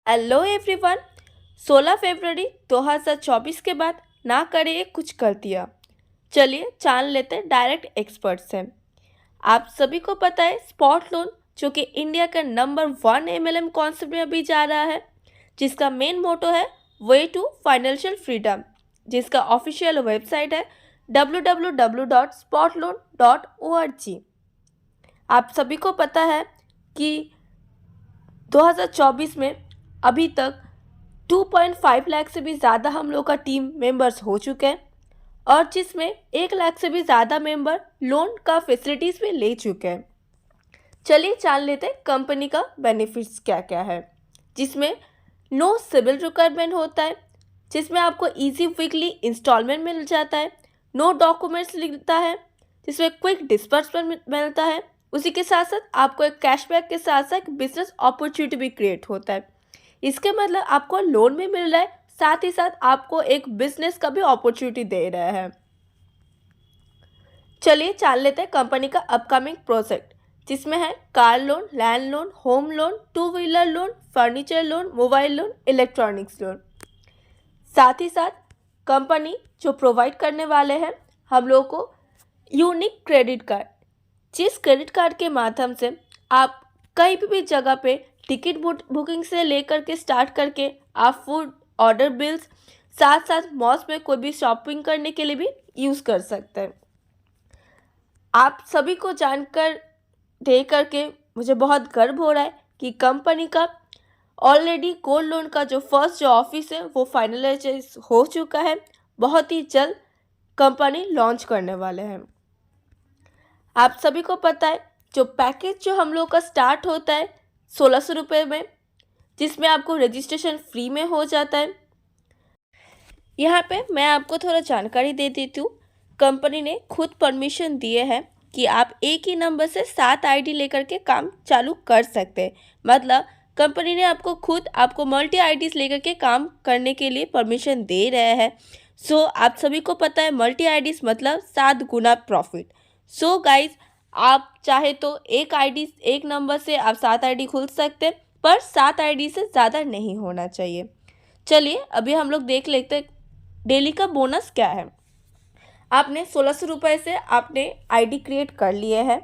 Hello everyone. 16 फरवरी 2024 के बाद ना करे कुछ कर दिया। चलिए जान लेते हैं डायरेक्ट एक्सपर्ट से। आप सभी को पता है स्पॉट लोन जो कि इंडिया का नंबर 1 MLM कॉन्सेप्ट में अभी जा रहा है, जिसका मेन मोटो है वे टू फाइनेंशियल फ्रीडम, जिसका ऑफिशियल वेबसाइट है www.spotloan.org। आप सभी को पता है कि 2024 में अभी तक 2.5 लाख से भी ज़्यादा हम लोग का टीम मेंबर्स हो चुके हैं और जिसमें 1 लाख से भी ज़्यादा मेंबर लोन का फैसिलिटीज़ भी ले चुके हैं। चलिए जान लेते हैं कंपनी का बेनिफिट्स क्या क्या है, जिसमें नो सिबिल रिक्वायरमेंट होता है, जिसमें आपको इजी वीकली इंस्टॉलमेंट मिल जाता है, नो डॉक्यूमेंट्स लिखता है, जिसमें क्विक डिस्बर्समेंट मिलता है। उसी के साथ साथ आपको एक कैशबैक के साथ साथ बिजनेस अपॉर्चुनिटी भी क्रिएट होता है। इसके मतलब आपको लोन भी मिल रहा है, साथ ही साथ आपको एक बिजनेस का भी अपॉर्चुनिटी दे रहा है। चलिए जान लेते हैं कंपनी का अपकमिंग प्रोजेक्ट, जिसमें है car loan, land loan, home loan, 2 wheeler loan, furniture loan, mobile loan, electronics loan. साथ ही साथ कंपनी जो प्रोवाइड करने वाले हैं हम लोगों को यूनिक क्रेडिट कार्ड, जिस क्रेडिट कार्ड के माध्यम से आप कहीं भी जगह पे टिकट बुकिंग से लेकर के स्टार्ट करके आप फूड ऑर्डर बिल्स, साथ साथ मॉल्स में कोई भी शॉपिंग करने के लिए भी यूज़ कर सकते हैं। आप सभी को जानकर दे करके मुझे बहुत गर्व हो रहा है कि कंपनी का ऑलरेडी गोल्ड लोन का जो फर्स्ट जो ऑफिस है वो फाइनलाइज हो चुका है। बहुत ही जल्द कंपनी लॉन्च करने वाले हैं। आप सभी को पता है जो पैकेज जो हम लोग का स्टार्ट होता है 1600 रुपये में, जिसमें आपको रजिस्ट्रेशन फ्री में हो जाता है। यहाँ पे मैं आपको थोड़ा जानकारी दे देती हूँ। कंपनी ने खुद परमिशन दिए हैं कि आप एक ही नंबर से 7 आईडी लेकर के काम चालू कर सकते हैं। मतलब कंपनी ने आपको मल्टी आईडीज लेकर के काम करने के लिए परमिशन दे रहे हैं। सो आप सभी को पता है मल्टी आईडीज मतलब 7 गुना प्रॉफिट। सो गाइज, आप चाहे तो एक नंबर से आप 7 आईडी खुल सकते हैं, पर 7 आईडी से ज़्यादा नहीं होना चाहिए। चलिए अभी हम लोग देख लेते हैं डेली का बोनस क्या है। आपने 1600 रुपये से आपने आईडी क्रिएट कर लिए हैं।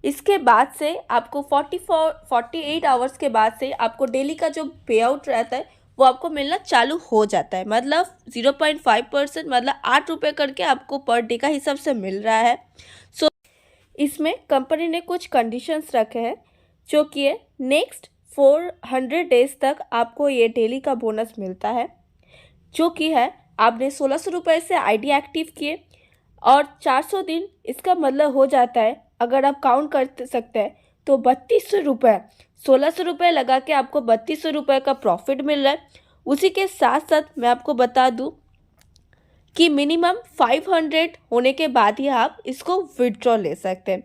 इसके बाद से आपको 48 आवर्स के बाद से आपको डेली का जो पे आउट रहता है वो आपको मिलना चालू हो जाता है। मतलब 0.5% मतलब 8 रुपये करके आपको पर डे का हिसाब से मिल रहा है। सो इसमें कंपनी ने कुछ कंडीशंस रखे हैं, जो कि है नेक्स्ट 400 डेज तक आपको ये डेली का बोनस मिलता है, जो कि है आपने 1600 रुपये से आईडी एक्टिव किए और 400 दिन, इसका मतलब हो जाता है अगर आप काउंट कर सकते हैं तो 3200 रुपये, 1600 रुपये लगा के आपको 3200 रुपये का प्रॉफिट मिल रहा है। उसी के साथ साथ मैं आपको बता दूं कि मिनिमम 500 होने के बाद ही आप इसको विड्रॉ ले सकते हैं।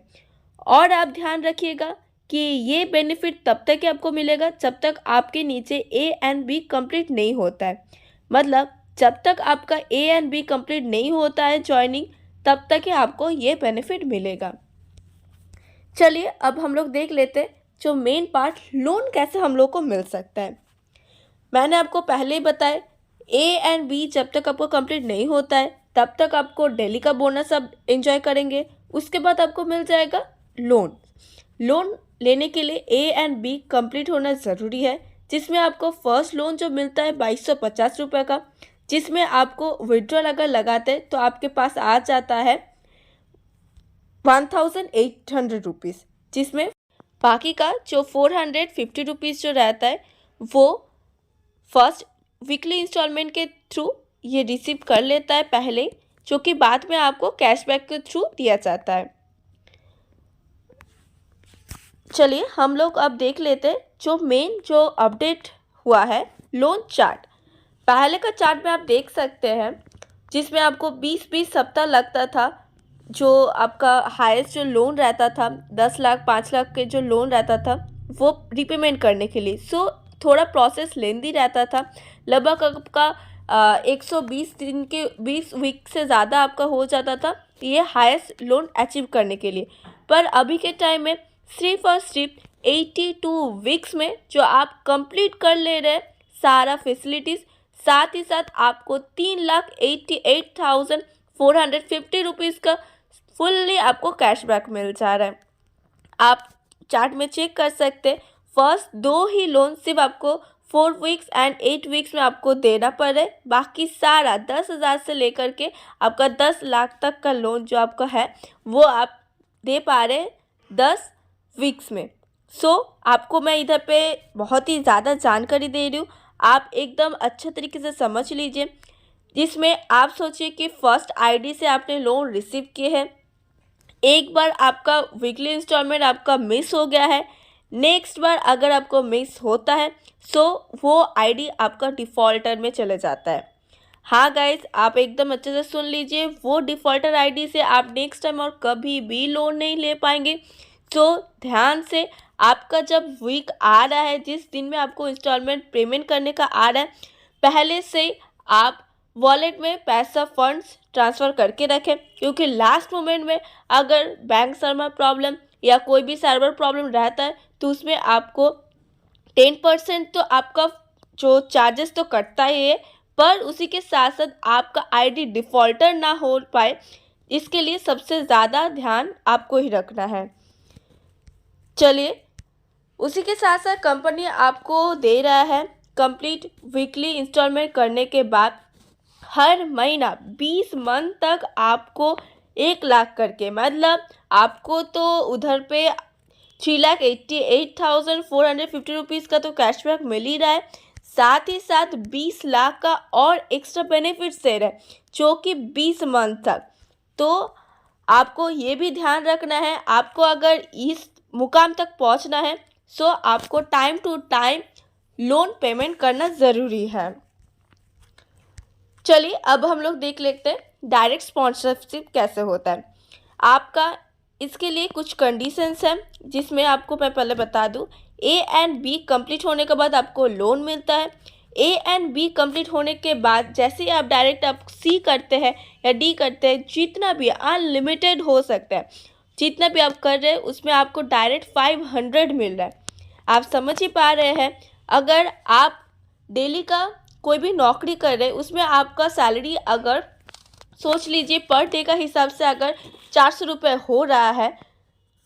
और आप ध्यान रखिएगा कि ये बेनिफिट तब तक ही आपको मिलेगा जब तक आपके नीचे A एंड B कंप्लीट नहीं होता है। मतलब जब तक आपका A एंड B कंप्लीट नहीं होता है ज्वाइनिंग, तब तक ही आपको ये बेनिफिट मिलेगा। चलिए अब हम लोग देख लेते हैं जो मेन पार्ट, लोन कैसे हम लोग को मिल सकता है। मैंने आपको पहले ही बताया A एंड B जब तक आपको कंप्लीट नहीं होता है तब तक आपको डेली का बोनस आप एंजॉय करेंगे। उसके बाद आपको मिल जाएगा लोन। लोन लेने के लिए A एंड B कंप्लीट होना ज़रूरी है, जिसमें आपको फर्स्ट लोन जो मिलता है 2250 रुपये का, जिसमें आपको विड्रॉल अगर लगाते हैं तो आपके पास आ जाता है 1800 रुपीज़, जिसमें बाकी का जो 450 रुपीज़ जो रहता है वो फर्स्ट वीकली इंस्टॉलमेंट के थ्रू ये रिसीव कर लेता है पहले, जो कि बाद में आपको कैशबैक के थ्रू दिया जाता है। चलिए हम लोग अब देख लेते हैं जो अपडेट हुआ है लोन चार्ट। पहले का चार्ट में आप देख सकते हैं, जिसमें आपको 20-20 सप्ताह लगता था। जो आपका हाईएस्ट जो लोन रहता था 10 लाख 5 लाख के जो लोन रहता था वो रिपेमेंट करने के लिए, सो थोड़ा प्रोसेस लेंदी रहता था। लगभग आपका 120 दिन के 20 वीक से ज़्यादा आपका हो जाता था ये हाईएस्ट लोन अचीव करने के लिए। पर अभी के टाइम में सिर्फ और सिर्फ 82 वीक्स में जो आप कंप्लीट कर ले रहे हैं सारा फैसिलिटीज़, साथ ही साथ आपको 3,88,450 रुपीज़ का फुल्ली आपको कैशबैक मिल जा रहा है। आप चार्ट में चेक कर सकते हैं, फर्स्ट 2 ही लोन सिर्फ आपको 4 वीक्स एंड 8 वीक्स में आपको देना पड़ रहा है। बाकी सारा 10,000 से लेकर के आपका 10 लाख तक का लोन जो आपका है वो आप दे पा रहे हैं 10 वीक्स में। आपको मैं इधर पे बहुत ही ज़्यादा जानकारी दे रही हूँ, आप एकदम अच्छे तरीके से समझ लीजिए। जिसमें आप सोचिए कि फर्स्ट आईडी से आपने लोन रिसीव किए हैं, एक बार आपका वीकली इंस्टॉलमेंट आपका मिस हो गया है, नेक्स्ट बार अगर आपको मिस होता है वो आईडी आपका डिफ़ॉल्टर में चले जाता है। हाँ गाइस, आप एकदम अच्छे से सुन लीजिए, वो डिफ़ॉल्टर आईडी से आप नेक्स्ट टाइम और कभी भी लोन नहीं ले पाएंगे। ध्यान से, आपका जब वीक आ रहा है, जिस दिन में आपको इंस्टॉलमेंट पेमेंट करने का आ रहा है, पहले से आप वॉलेट में पैसा फंड्स ट्रांसफ़र करके रखें, क्योंकि लास्ट मोमेंट में अगर बैंक सर्वर प्रॉब्लम या कोई भी सर्वर प्रॉब्लम रहता है तो उसमें आपको 10% तो आपका जो चार्जेस तो कटता ही है, पर उसी के साथ साथ आपका आईडी डिफ़ॉल्टर ना हो पाए, इसके लिए सबसे ज़्यादा ध्यान आपको ही रखना है। चलिए, उसी के साथ साथ कंपनी आपको दे रहा है कंप्लीट वीकली इंस्टॉलमेंट करने के बाद हर महीना 20 मंथ तक आपको 1 लाख करके, मतलब आपको तो उधर पे 3,88,450 रुपीज़ का तो कैशबैक मिल ही रहा है, साथ ही साथ 20 लाख का और एक्स्ट्रा बेनिफिट्स दे रहे हैं, जो कि 20 मंथ तक। तो आपको ये भी ध्यान रखना है, आपको अगर इस मुकाम तक पहुंचना है आपको time to time loan payment करना ज़रूरी है। चलिए, अब हम लोग देख लेते हैं डायरेक्ट स्पॉन्सरशिप कैसे होता है। आपका इसके लिए कुछ कंडीशंस हैं, जिसमें आपको मैं पहले बता दूं, ए एंड बी कंप्लीट होने के बाद आपको लोन मिलता है। ए एंड बी कंप्लीट होने के बाद जैसे ही आप डायरेक्ट आप सी करते हैं या डी करते हैं, जितना भी अनलिमिटेड हो सकता है, जितना भी आप कर रहे हैं उसमें आपको डायरेक्ट 500 मिल रहा है। आप समझ ही पा रहे हैं, अगर आप डेली का कोई भी नौकरी कर रहे हैं, उसमें आपका सैलरी अगर सोच लीजिए पर डे का हिसाब से अगर 400 रुपये हो रहा है,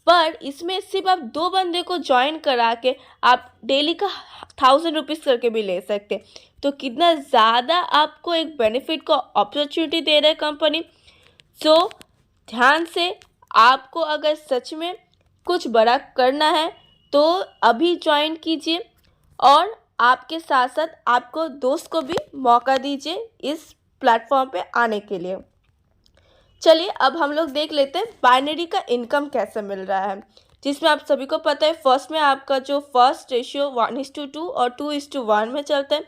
पर इसमें सिर्फ आप 2 बंदे को ज्वाइन करा के आप डेली का 1000 रुपीज़ करके भी ले सकते हैं। तो कितना ज़्यादा आपको एक बेनिफिट को अपॉर्चुनिटी दे रहा है कंपनी। ध्यान से, आपको अगर सच में कुछ बड़ा करना है तो अभी ज्वाइन कीजिए, और आपके साथ साथ आपको दोस्त को भी मौका दीजिए इस प्लेटफॉर्म पे आने के लिए। चलिए, अब हम लोग देख लेते हैं बाइनरी का इनकम कैसे मिल रहा है, जिसमें आप सभी को पता है फर्स्ट में आपका जो फर्स्ट रेशियो 1:2 और 2:1 में चलता है,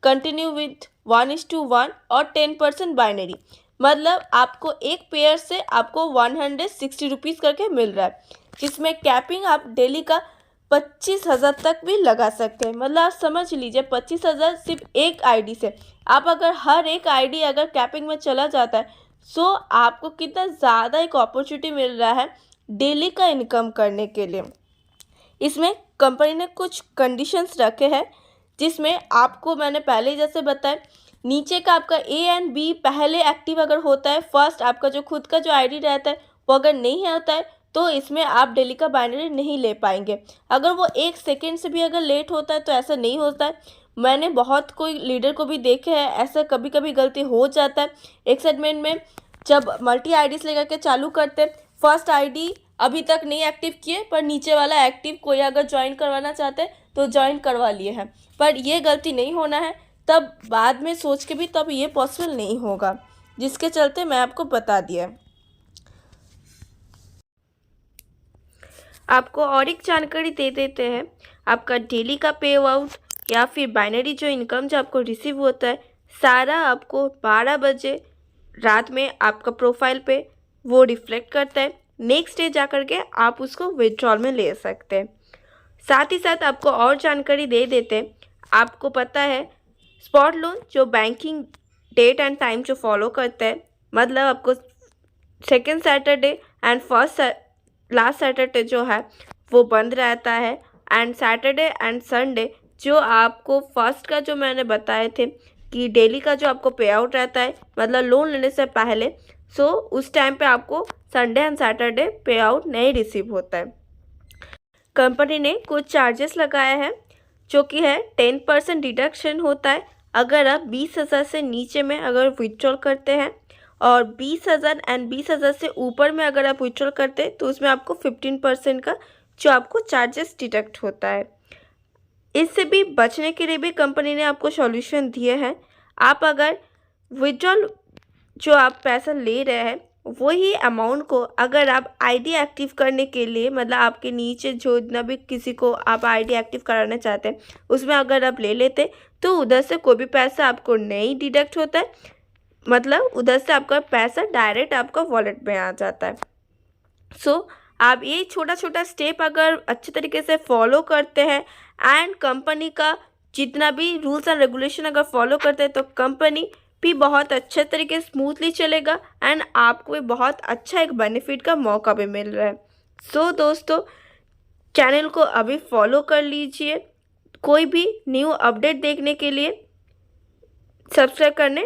कंटिन्यू विथ 1:1 और 10% बाइनरी, मतलब आपको एक पेयर से आपको 160 रुपीज़ करके मिल रहा है, जिसमें कैपिंग आप डेली का 25,000 तक भी लगा सकते हैं। मतलब आप समझ लीजिए 25,000 सिर्फ एक आईडी से। आप अगर हर एक आईडी अगर कैपिंग में चला जाता है आपको कितना ज़्यादा एक अपॉर्चुनिटी मिल रहा है डेली का इनकम करने के लिए। इसमें कंपनी ने कुछ कंडीशंस रखे हैं, जिसमें आपको मैंने पहले जैसे बताया, नीचे का आपका ए एंड बी पहले एक्टिव अगर होता है, फर्स्ट आपका जो खुद का जो आईडी रहता है वो अगर नहीं होता है तो इसमें आप डेली का बाइनरी नहीं ले पाएंगे। अगर वो 1 सेकेंड से भी अगर लेट होता है तो ऐसा नहीं होता है। मैंने बहुत कोई लीडर को भी देखे हैं, ऐसा कभी कभी गलती हो जाता है एक्साइटमेंट में, जब मल्टी आईडीज़ लेकर के चालू करते, फर्स्ट आईडी अभी तक नहीं एक्टिव किए पर नीचे वाला एक्टिव, कोई अगर ज्वाइन करवाना चाहते हैं तो ज्वाइन करवा लिए हैं, पर ये गलती नहीं होना है। तब बाद में सोच के भी तब ये पॉसिबल नहीं होगा, जिसके चलते मैं आपको बता दिया। आपको और एक जानकारी दे देते हैं, आपका डेली का पे आउट या फिर बाइनरी जो इनकम जो आपको रिसीव होता है, सारा आपको 12 बजे रात में आपका प्रोफाइल पे वो रिफ्लेक्ट करता है। नेक्स्ट डे जा कर के आप उसको विड्रॉल में ले सकते हैं। साथ ही साथ आपको और जानकारी दे देते हैं, आपको पता है स्पॉट लोन जो बैंकिंग डेट एंड टाइम जो फॉलो करता है, मतलब आपको second Saturday and last Saturday जो है वो बंद रहता है, एंड सैटरडे एंड संडे जो आपको फर्स्ट का जो मैंने बताए थे कि डेली का जो आपको पे आउट रहता है, मतलब लोन लेने से पहले, सो उस टाइम पे आपको संडे एंड सैटरडे पे आउट नहीं रिसीव होता है। कंपनी ने कुछ चार्जेस लगाया है जो कि है 10% डिडक्शन होता है अगर आप 20,000 से नीचे में अगर विथड्रॉल करते हैं, और 20,000 एंड 20,000 से ऊपर में अगर आप विथड्रॉल करते हैं तो उसमें आपको 15% का जो आपको चार्जेस डिडक्ट होता है। इससे भी बचने के लिए भी कंपनी ने आपको सॉल्यूशन दिए हैं। आप अगर विथड्रॉल जो आप पैसा ले रहे हैं वही अमाउंट को अगर आप आईडी एक्टिव करने के लिए, मतलब आपके नीचे जो इतना भी किसी को आप आईडी एक्टिव कराना चाहते हैं उसमें अगर आप ले लेते तो उधर से कोई भी पैसा आपको नहीं डिडक्ट होता है, मतलब उधर से आपका पैसा डायरेक्ट आपका वॉलेट में आ जाता है। सो आप ये छोटा छोटा स्टेप अगर अच्छे तरीके से फॉलो करते हैं एंड कंपनी का जितना भी रूल्स एंड रेगुलेशन अगर फॉलो करते हैं तो कंपनी भी बहुत अच्छे तरीके से स्मूथली चलेगा एंड आपको भी बहुत अच्छा एक बेनिफिट का मौका भी मिल रहा है। सो दोस्तों, चैनल को अभी फॉलो कर लीजिए। कोई भी न्यू अपडेट देखने के लिए सब्सक्राइब करने